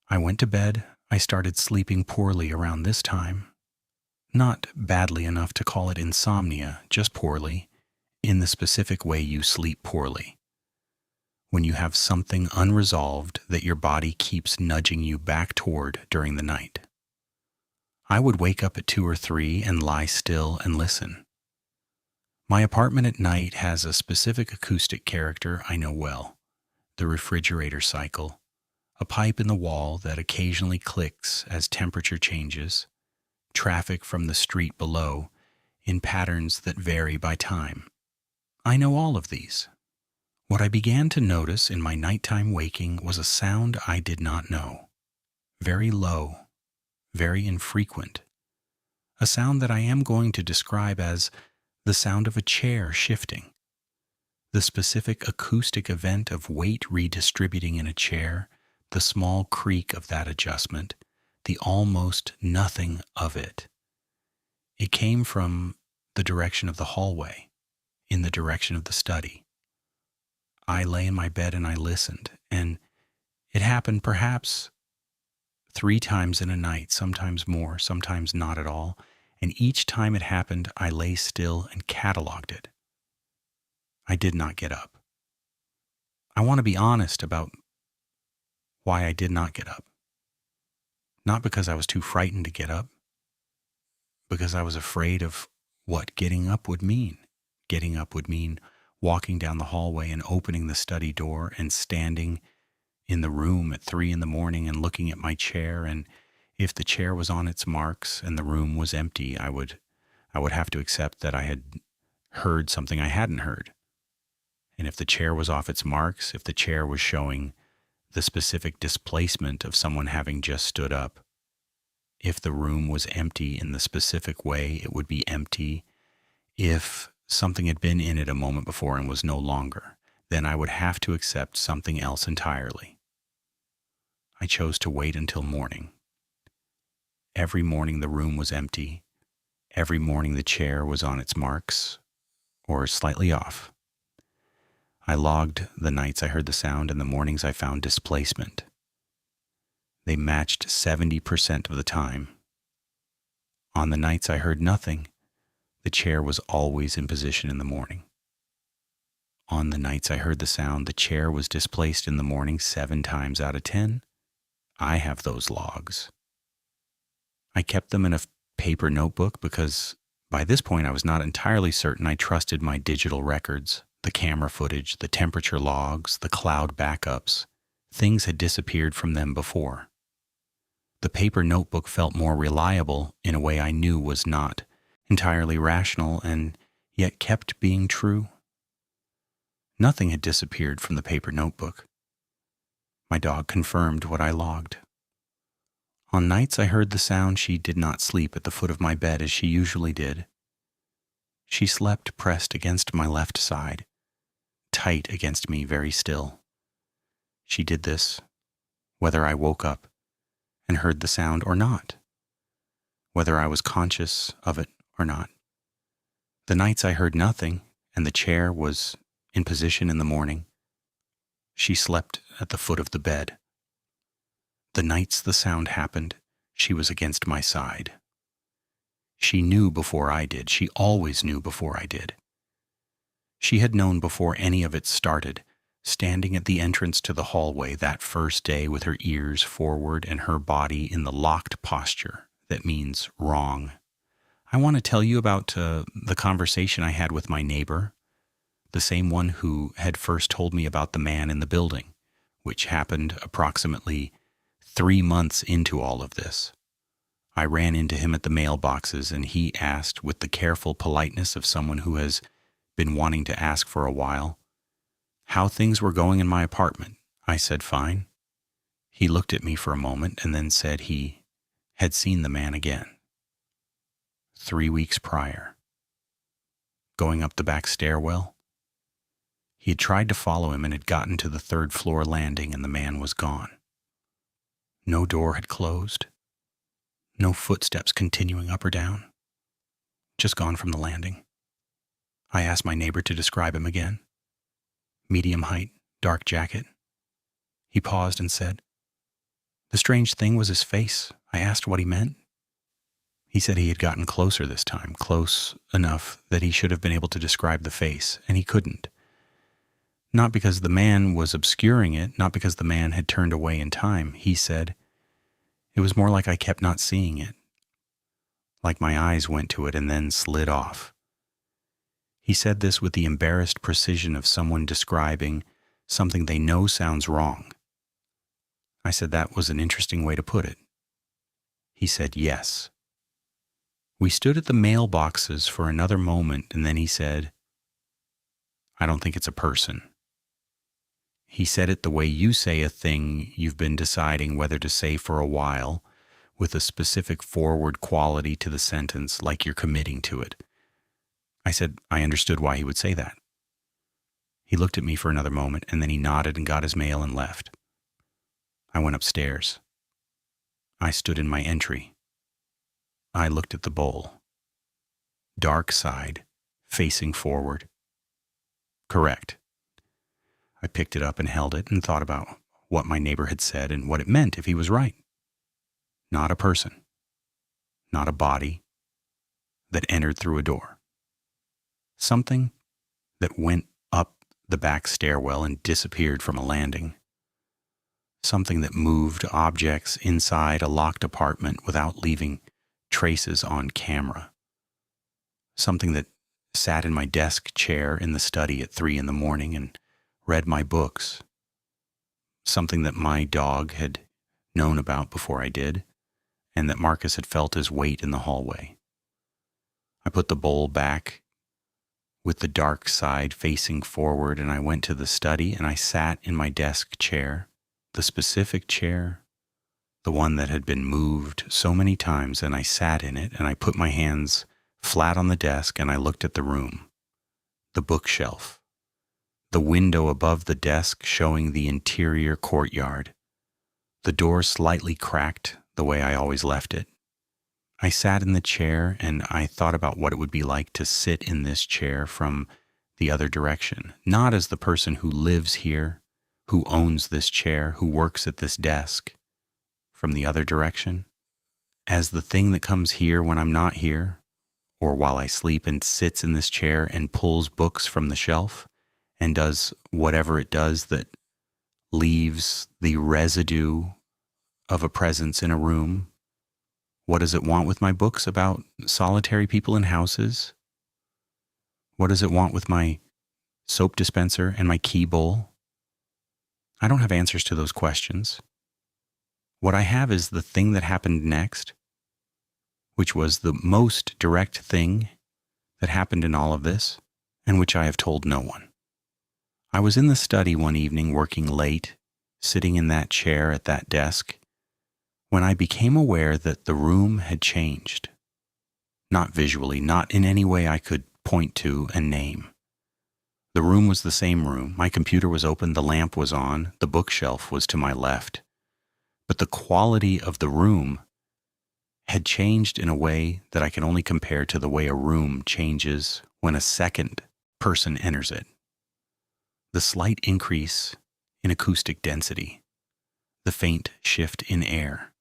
S1: I went to bed. I started sleeping poorly around this time. Not badly enough to call it insomnia, just poorly, in the specific way you sleep poorly. When you have something unresolved that your body keeps nudging you back toward during the night. I would wake up at 2 or 3 and lie still and listen. My apartment at night has a specific acoustic character I know well, the refrigerator cycle, a pipe in the wall that occasionally clicks as temperature changes, traffic from the street below in patterns that vary by time. I know all of these. What I began to notice in my nighttime waking was a sound I did not know. Very low, very infrequent. A sound that I am going to describe as the sound of a chair shifting. The specific acoustic event of weight redistributing in a chair, the small creak of that adjustment, the almost nothing of it. It came from the direction of the hallway, in the direction of the study. I lay in my bed and I listened, and it happened perhaps 3 times in a night, sometimes more, sometimes not at all, and each time it happened, I lay still and cataloged it. I did not get up. I want to be honest about why I did not get up. Not because I was too frightened to get up, because I was afraid of what getting up would mean. Getting up would mean walking down the hallway and opening the study door and standing in the room at 3 in the morning and looking at my chair, and if the chair was on its marks and the room was empty, I would have to accept that I had heard something I hadn't heard. And if the chair was off its marks, if the chair was showing the specific displacement of someone having just stood up, if the room was empty in the specific way it would be empty, if something had been in it a moment before and was no longer, then I would have to accept something else entirely. I chose to wait until morning. Every morning the room was empty. Every morning the chair was on its marks, or slightly off. I logged the nights I heard the sound and the mornings I found displacement. They matched 70% of the time. On the nights I heard nothing, the chair was always in position in the morning. On the nights I heard the sound, the chair was displaced in the morning 7 times out of 10. I have those logs. I kept them in a paper notebook because by this point I was not entirely certain I trusted my digital records, the camera footage, the temperature logs, the cloud backups. Things had disappeared from them before. The paper notebook felt more reliable in a way I knew was not entirely rational and yet kept being true. Nothing had disappeared from the paper notebook. My dog confirmed what I logged. On nights I heard the sound, she did not sleep at the foot of my bed as she usually did. She slept pressed against my left side, tight against me, very still. She did this whether I woke up and heard the sound or not, whether I was conscious of it or not. The nights I heard nothing and the chair was in position in the morning, she slept at the foot of the bed. The nights the sound happened, she was against my side. She knew before I did. She always knew before I did. She had known before any of it started, standing at the entrance to the hallway that first day with her ears forward and her body in the locked posture that means wrong. I want to tell you about the conversation I had with my neighbor, the same one who had first told me about the man in the building, which happened approximately 3 months into all of this. I ran into him at the mailboxes and he asked, with the careful politeness of someone who has been wanting to ask for a while, how things were going in my apartment. I said, fine. He looked at me for a moment and then said he had seen the man again. 3 weeks prior. Going up the back stairwell. He had tried to follow him and had gotten to the 3rd floor landing and the man was gone. No door had closed. No footsteps continuing up or down. Just gone from the landing. I asked my neighbor to describe him again. Medium height, dark jacket. He paused and said, the strange thing was his face. I asked what he meant. He said he had gotten closer this time, close enough that he should have been able to describe the face, and he couldn't. Not because the man was obscuring it, not because the man had turned away in time. He said, it was more like I kept not seeing it, like my eyes went to it and then slid off. He said this with the embarrassed precision of someone describing something they know sounds wrong. I said that was an interesting way to put it. He said yes. We stood at the mailboxes for another moment and then he said, I don't think it's a person. He said it the way you say a thing you've been deciding whether to say for a while, with a specific forward quality to the sentence, like you're committing to it. I said I understood why he would say that. He looked at me for another moment, and then he nodded and got his mail and left. I went upstairs. I stood in my entry. I looked at the bowl. Dark side, facing forward. Correct. I picked it up and held it and thought about what my neighbor had said and what it meant if he was right. Not a person. Not a body that entered through a door. Something that went up the back stairwell and disappeared from a landing. Something that moved objects inside a locked apartment without leaving traces on camera. Something that sat in my desk chair in the study at 3 a.m. and read my books. Something that my dog had known about before I did, and that Marcus had felt his weight in the hallway. I put the bowl back with the dark side facing forward, and I went to the study and I sat in my desk chair, the specific chair, the one that had been moved so many times, and I sat in it and I put my hands flat on the desk and I looked at the room, the bookshelf, the window above the desk showing the interior courtyard, the door slightly cracked the way I always left it. I sat in the chair and I thought about what it would be like to sit in this chair from the other direction, not as the person who lives here, who owns this chair, who works at this desk, from the other direction, as the thing that comes here when I'm not here, or while I sleep and sits in this chair and pulls books from the shelf and does whatever it does that leaves the residue of a presence in a room. What does it want with my books about solitary people in houses? What does it want with my soap dispenser and my key bowl? I don't have answers to those questions. What I have is the thing that happened next, which was the most direct thing that happened in all of this, and which I have told no one. I was in the study one evening working late, sitting in that chair at that desk, when I became aware that the room had changed. Not visually, not in any way I could point to and name. The room was the same room. My computer was open, the lamp was on, the bookshelf was to my left. But the quality of the room had changed in a way that I can only compare to the way a room changes when a second person enters it. The slight increase in acoustic density, the faint shift in air,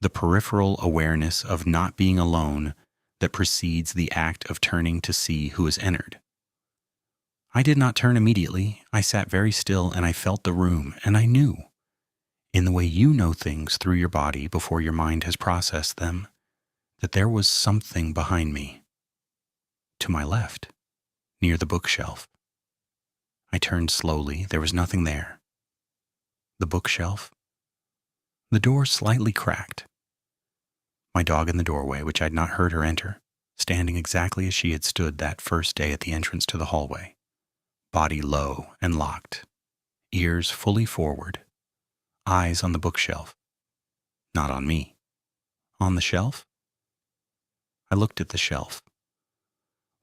S1: the peripheral awareness of not being alone that precedes the act of turning to see who has entered. I did not turn immediately. I sat very still and I felt the room, and I knew, in the way you know things through your body before your mind has processed them, that there was something behind me, to my left, near the bookshelf. I turned slowly. There was nothing there. The bookshelf. The door slightly cracked. My dog in the doorway, which I had not heard her enter, standing exactly as she had stood that first day at the entrance to the hallway. Body low and locked, ears fully forward, eyes on the bookshelf. Not on me. On the shelf? I looked at the shelf.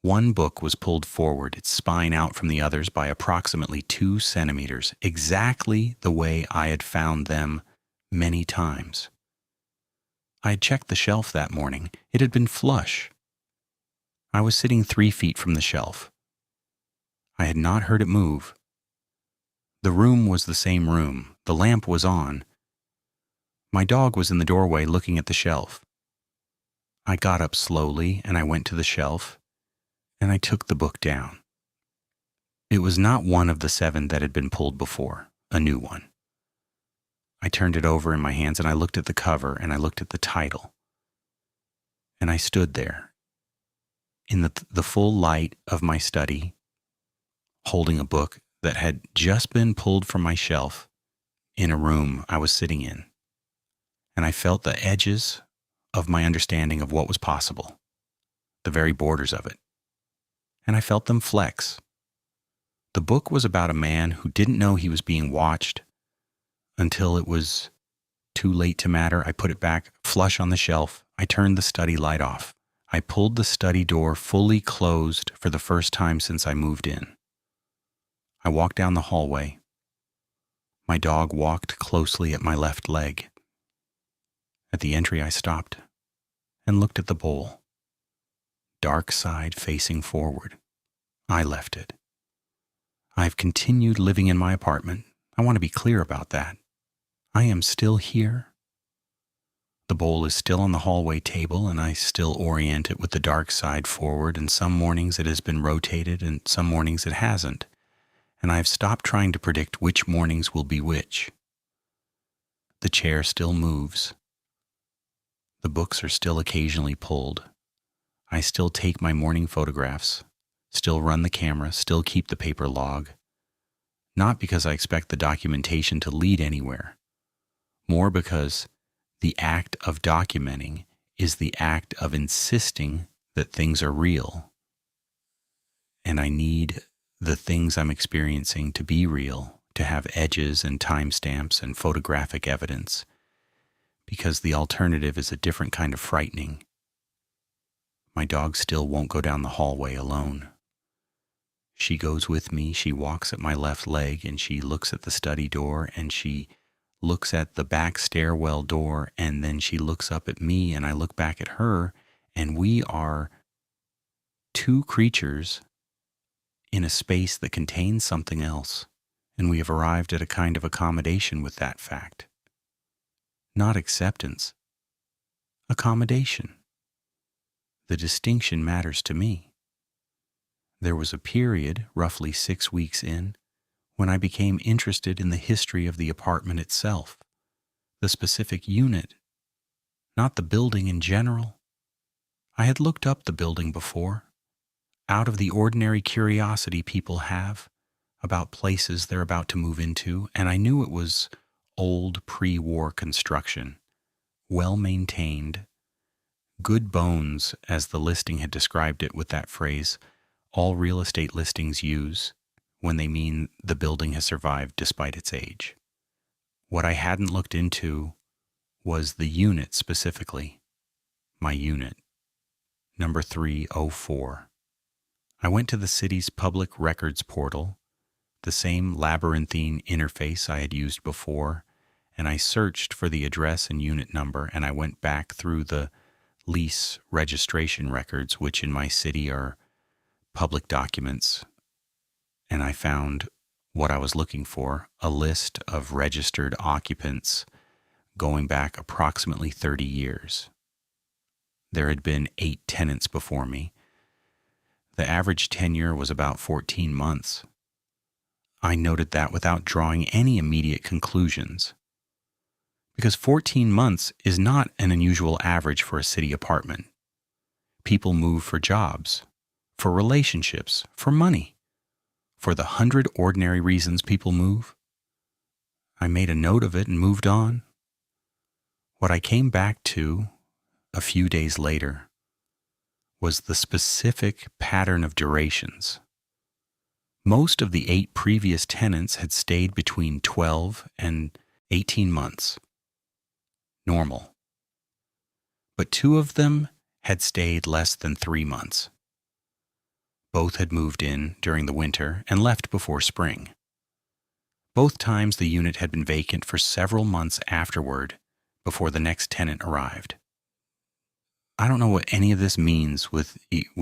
S1: One book was pulled forward, its spine out from the others by approximately 2 centimeters, exactly the way I had found them many times. I had checked the shelf that morning. It had been flush. I was sitting 3 feet from the shelf. I had not heard it move. The room was the same room. The lamp was on. My dog was in the doorway looking at the shelf. I got up slowly and I went to the shelf and I took the book down. It was not one of the 7 that had been pulled before, a new one. I turned it over in my hands and I looked at the cover and I looked at the title. And I stood there in the full light of my study, holding a book that had just been pulled from my shelf in a room I was sitting in. And I felt the edges of my understanding of what was possible, the very borders of it. And I felt them flex. The book was about a man who didn't know he was being watched until it was too late to matter. I put it back flush on the shelf. I turned the study light off. I pulled the study door fully closed for the first time since I moved in. I walked down the hallway. My dog walked closely at my left leg. At the entry, I stopped and looked at the bowl. Dark side facing forward. I left it. I've continued living in my apartment. I want to be clear about that. I am still here. The bowl is still on the hallway table, and I still orient it with the dark side forward, and some mornings it has been rotated, and some mornings it hasn't. And I have stopped trying to predict which mornings will be which. The chair still moves. The books are still occasionally pulled. I still take my morning photographs, still run the camera, still keep the paper log. Not because I expect the documentation to lead anywhere, more because the act of documenting is the act of insisting that things are real. And I need the things I'm experiencing to be real, to have edges and timestamps and photographic evidence, because the alternative is a different kind of frightening. My dog still won't go down the hallway alone. She goes with me, she walks at my left leg, and she looks at the study door, and she looks at the back stairwell door, and then she looks up at me, and I look back at her, and we are 2 creatures in a space that contains something else, and we have arrived at a kind of accommodation with that fact. Not acceptance. Accommodation. The distinction matters to me. There was a period, roughly 6 weeks in, when I became interested in the history of the apartment itself, the specific unit, not the building in general. I had looked up the building before, out of the ordinary curiosity people have about places they're about to move into, and I knew it was old pre-war construction, well-maintained, good bones, as the listing had described it with that phrase all real estate listings use when they mean the building has survived despite its age. What I hadn't looked into was the unit specifically, my unit, number 304. I went to the city's public records portal, the same labyrinthine interface I had used before, and I searched for the address and unit number, and I went back through the lease registration records, which in my city are public documents, and I found what I was looking for, a list of registered occupants going back approximately 30 years. There had been 8 tenants before me. The average tenure was about 14 months. I noted that without drawing any immediate conclusions, because 14 months is not an unusual average for a city apartment. People move for jobs, for relationships, for money, for the 100 ordinary reasons people move. I made a note of it and moved on. What I came back to a few days later was the specific pattern of durations. Most of the 8 previous tenants had stayed between 12 and 18 months. Normal. But 2 of them had stayed less than 3 months. Both had moved in during the winter and left before spring. Both times the unit had been vacant for several months afterward before the next tenant arrived. I don't know what any of this means with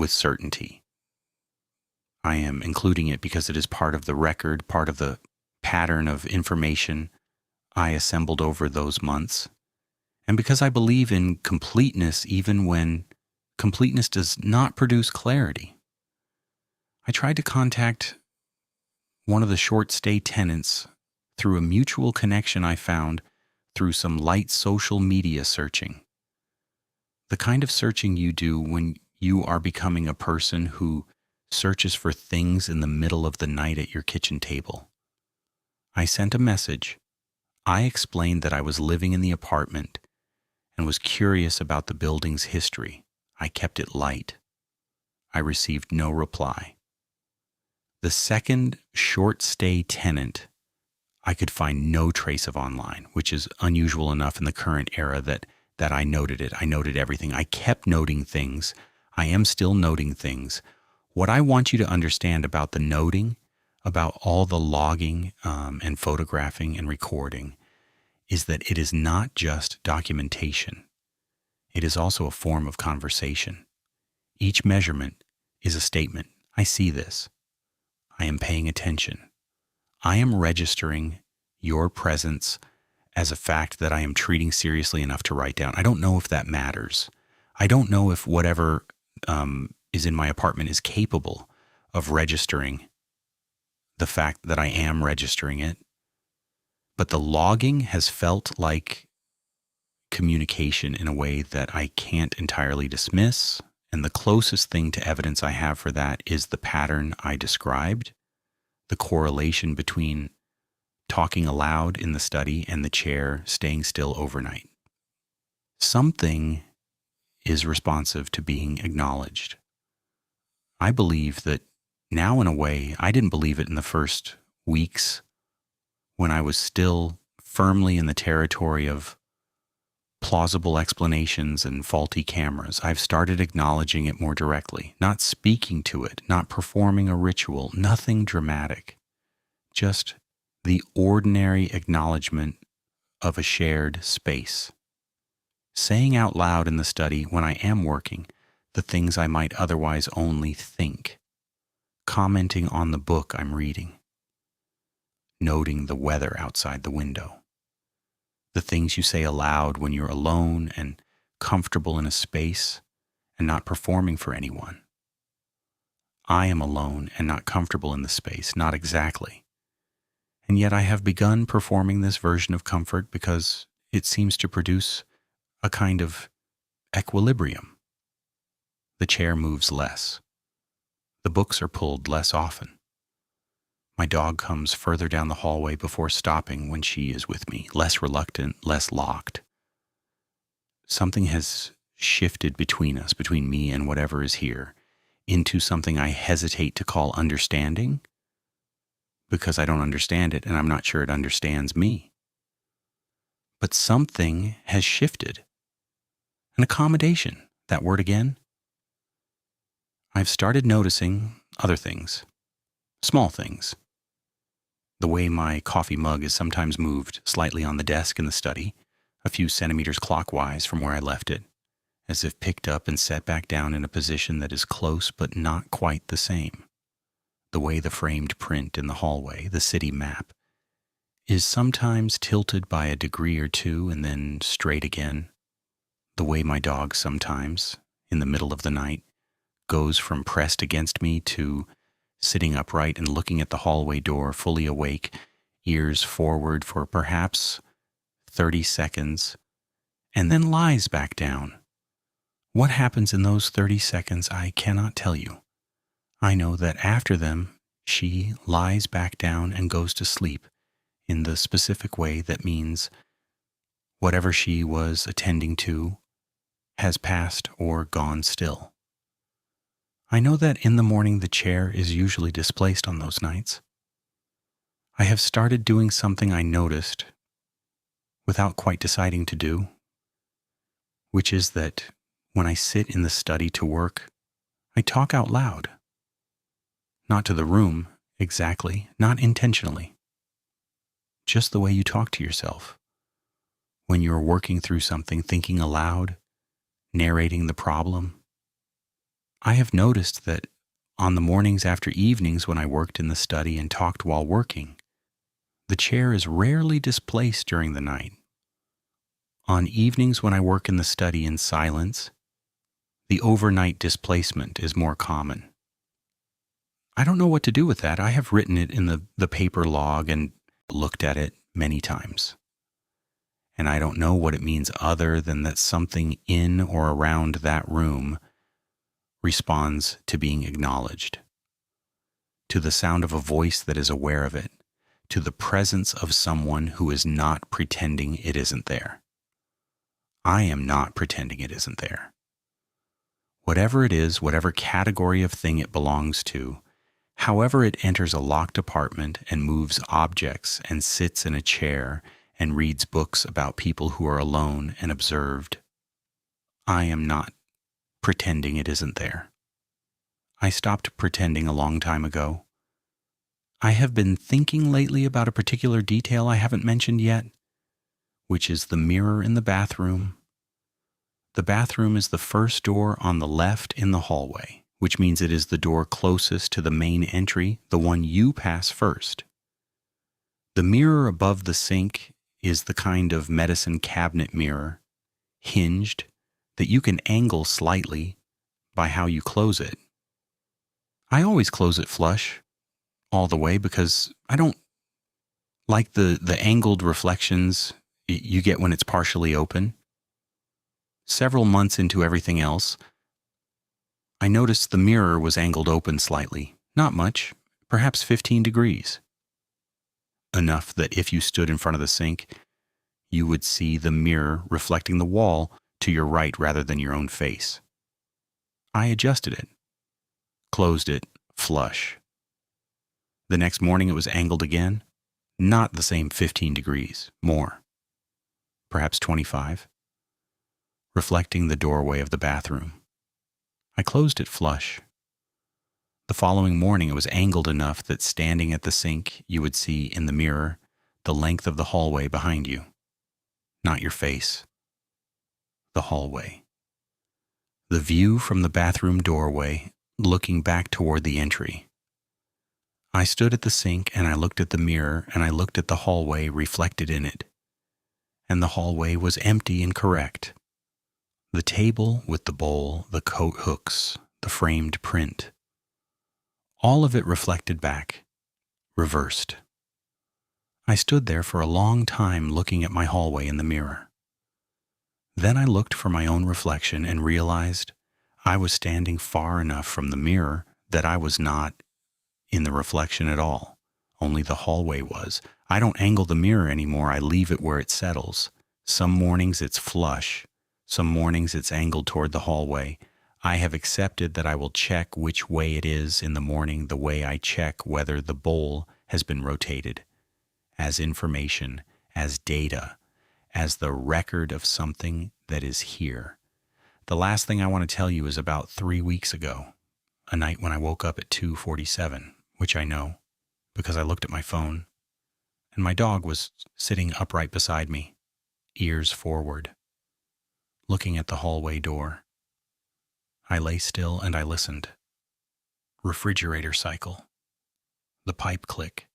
S1: certainty. I am including it because it is part of the record, part of the pattern of information I assembled over those months, and because I believe in completeness even when completeness does not produce clarity. I tried to contact one of the short-stay tenants through a mutual connection I found through some light social media searching. The kind of searching you do when you are becoming a person who searches for things in the middle of the night at your kitchen table. I sent a message. I explained that I was living in the apartment and was curious about the building's history. I kept it light. I received no reply. The second short-stay tenant I could find no trace of online, which is unusual enough in the current era that I noted it. I noted everything. I kept noting things. I am still noting things. What I want you to understand about the noting, about all the logging and photographing and recording, is that it is not just documentation. It is also a form of conversation. Each measurement is a statement. I see this. I am paying attention. I am registering your presence as a fact that I am treating seriously enough to write down. I don't know if that matters. I don't know if whatever is in my apartment is capable of registering the fact that I am registering it. But the logging has felt like communication in a way that I can't entirely dismiss. And the closest thing to evidence I have for that is the pattern I described, the correlation between talking aloud in the study and the chair staying still overnight. Something is responsive to being acknowledged. I believe that now, in a way, I didn't believe it in the first weeks when I was still firmly in the territory of plausible explanations and faulty cameras. I've started acknowledging it more directly, not speaking to it, not performing a ritual, nothing dramatic, just the ordinary acknowledgement of a shared space. Saying out loud in the study when I am working the things I might otherwise only think, commenting on the book I'm reading, noting the weather outside the window. The things you say aloud when you're alone and comfortable in a space and not performing for anyone. I am alone and not comfortable in the space, not exactly. And yet I have begun performing this version of comfort because it seems to produce a kind of equilibrium. The chair moves less. The books are pulled less often. My dog comes further down the hallway before stopping when she is with me, less reluctant, less locked. Something has shifted between us, between me and whatever is here, into something I hesitate to call understanding, because I don't understand it and I'm not sure it understands me. But something has shifted. An accommodation, that word again. I've started noticing other things, small things. The way my coffee mug is sometimes moved slightly on the desk in the study, a few centimeters clockwise from where I left it, as if picked up and set back down in a position that is close but not quite the same. The way the framed print in the hallway, the city map, is sometimes tilted by a degree or two and then straight again. The way my dog sometimes, in the middle of the night, goes from pressed against me to sitting upright and looking at the hallway door, fully awake, ears forward for perhaps 30 seconds, and then lies back down. What happens in those 30 seconds, I cannot tell you. I know that after them, she lies back down and goes to sleep in the specific way that means whatever she was attending to has passed or gone still. I know that in the morning the chair is usually displaced on those nights. I have started doing something I noticed without quite deciding to do, which is that when I sit in the study to work, I talk out loud. Not to the room, exactly, not intentionally. Just the way you talk to yourself. When you're working through something, thinking aloud, narrating the problem. I have noticed that on the mornings after evenings when I worked in the study and talked while working, the chair is rarely displaced during the night. On evenings when I work in the study in silence, the overnight displacement is more common. I don't know what to do with that. I have written it in the paper log and looked at it many times. And I don't know what it means other than that something in or around that room responds to being acknowledged, to the sound of a voice that is aware of it, to the presence of someone who is not pretending it isn't there. I am not pretending it isn't there. Whatever it is, whatever category of thing it belongs to, however it enters a locked apartment and moves objects and sits in a chair and reads books about people who are alone and observed, I am not pretending it isn't there. I stopped pretending a long time ago. I have been thinking lately about a particular detail I haven't mentioned yet, which is the mirror in the bathroom. The bathroom is the first door on the left in the hallway, which means it is the door closest to the main entry, the one you pass first. The mirror above the sink is the kind of medicine cabinet mirror, hinged, that you can angle slightly by how you close it. I always close it flush, all the way, because I don't like the angled reflections you get when it's partially open. Several months into everything else, I noticed the mirror was angled open slightly, not much, perhaps 15 degrees. Enough that if you stood in front of the sink, you would see the mirror reflecting the wall to your right rather than your own face. I adjusted it, closed it flush. The next morning it was angled again, not the same 15 degrees, more, perhaps 25, reflecting the doorway of the bathroom. I closed it flush. The following morning it was angled enough that standing at the sink you would see in the mirror the length of the hallway behind you, not your face. The hallway. The view from the bathroom doorway, looking back toward the entry. I stood at the sink and I looked at the mirror and I looked at the hallway reflected in it. And the hallway was empty and correct. The table with the bowl, the coat hooks, the framed print. All of it reflected back, reversed. I stood there for a long time looking at my hallway in the mirror. Then I looked for my own reflection and realized I was standing far enough from the mirror that I was not in the reflection at all. Only the hallway was. I don't angle the mirror anymore. I leave it where it settles. Some mornings it's flush. Some mornings it's angled toward the hallway. I have accepted that I will check which way it is in the morning the way I check whether the bowl has been rotated. As information, as data, as the record of something that is here. The last thing I want to tell you is about 3 weeks ago, a night when I woke up at 2:47, which I know because I looked at my phone, and my dog was sitting upright beside me, ears forward, looking at the hallway door. I lay still and I listened. Refrigerator cycle, the pipe click,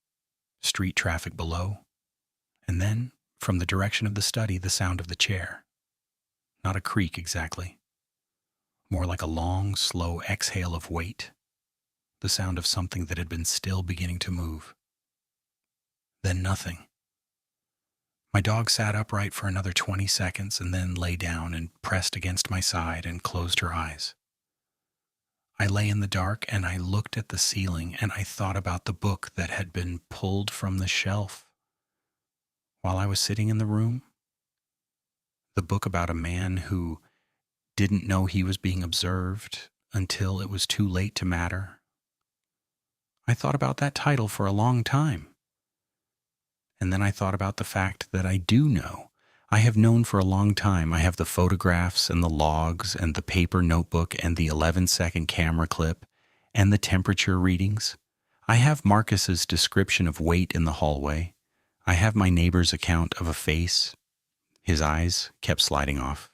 S1: street traffic below, and then, from the direction of the study, the sound of the chair. Not a creak exactly, more like a long, slow exhale of weight, the sound of something that had been still beginning to move. Then nothing. My dog sat upright for another 20 seconds and then lay down and pressed against my side and closed her eyes. I lay in the dark and I looked at the ceiling and I thought about the book that had been pulled from the shelf while I was sitting in the room. The book about a man who didn't know he was being observed until it was too late to matter. I thought about that title for a long time. And then I thought about the fact that I do know. I have known for a long time. I have the photographs and the logs and the paper notebook and the 11-second camera clip and the temperature readings. I have Marcus's description of weight in the hallway. I have my neighbor's account of a face. His eyes kept sliding off.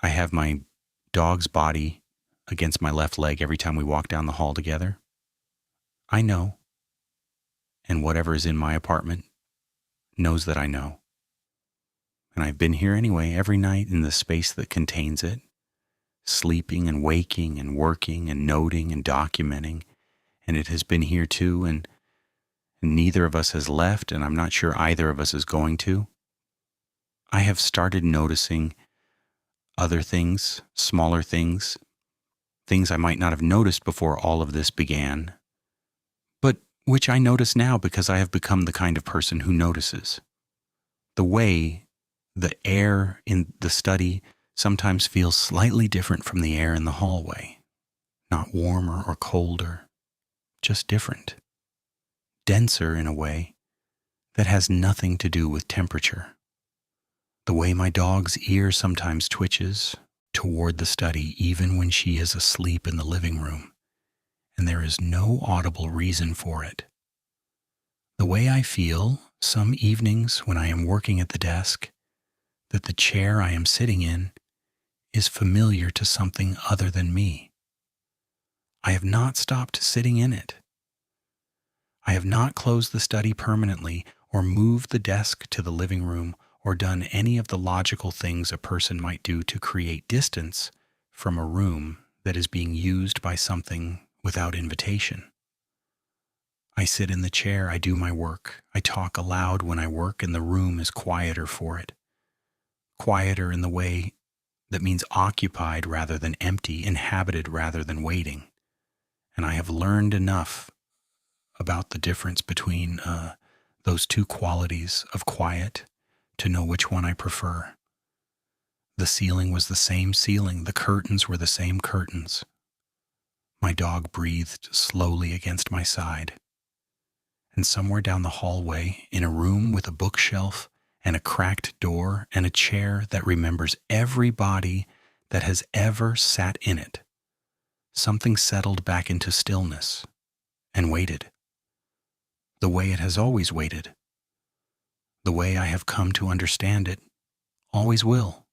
S1: I have my dog's body against my left leg every time we walk down the hall together. I know. And whatever is in my apartment knows that I know. And I've been here anyway every night in the space that contains it, sleeping and waking and working and noting and documenting. And it has been here too, and neither of us has left, and I'm not sure either of us is going to. I have started noticing other things, smaller things, things I might not have noticed before all of this began, but which I notice now because I have become the kind of person who notices. The way the air in the study sometimes feels slightly different from the air in the hallway. Not warmer or colder, just different. Denser in a way that has nothing to do with temperature. The way my dog's ear sometimes twitches toward the study even when she is asleep in the living room, and there is no audible reason for it. The way I feel some evenings when I am working at the desk that the chair I am sitting in is familiar to something other than me. I have not stopped sitting in it. I have not closed the study permanently or moved the desk to the living room or done any of the logical things a person might do to create distance from a room that is being used by something without invitation. I sit in the chair, I do my work, I talk aloud when I work, and the room is quieter for it. Quieter in the way that means occupied rather than empty, inhabited rather than waiting. And I have learned enough about the difference between those two qualities of quiet to know which one I prefer. The ceiling was the same ceiling, the curtains were the same curtains. My dog breathed slowly against my side. And somewhere down the hallway, in a room with a bookshelf and a cracked door and a chair that remembers every body that has ever sat in it, something settled back into stillness and waited. The way it has always waited. The way I have come to understand it always will.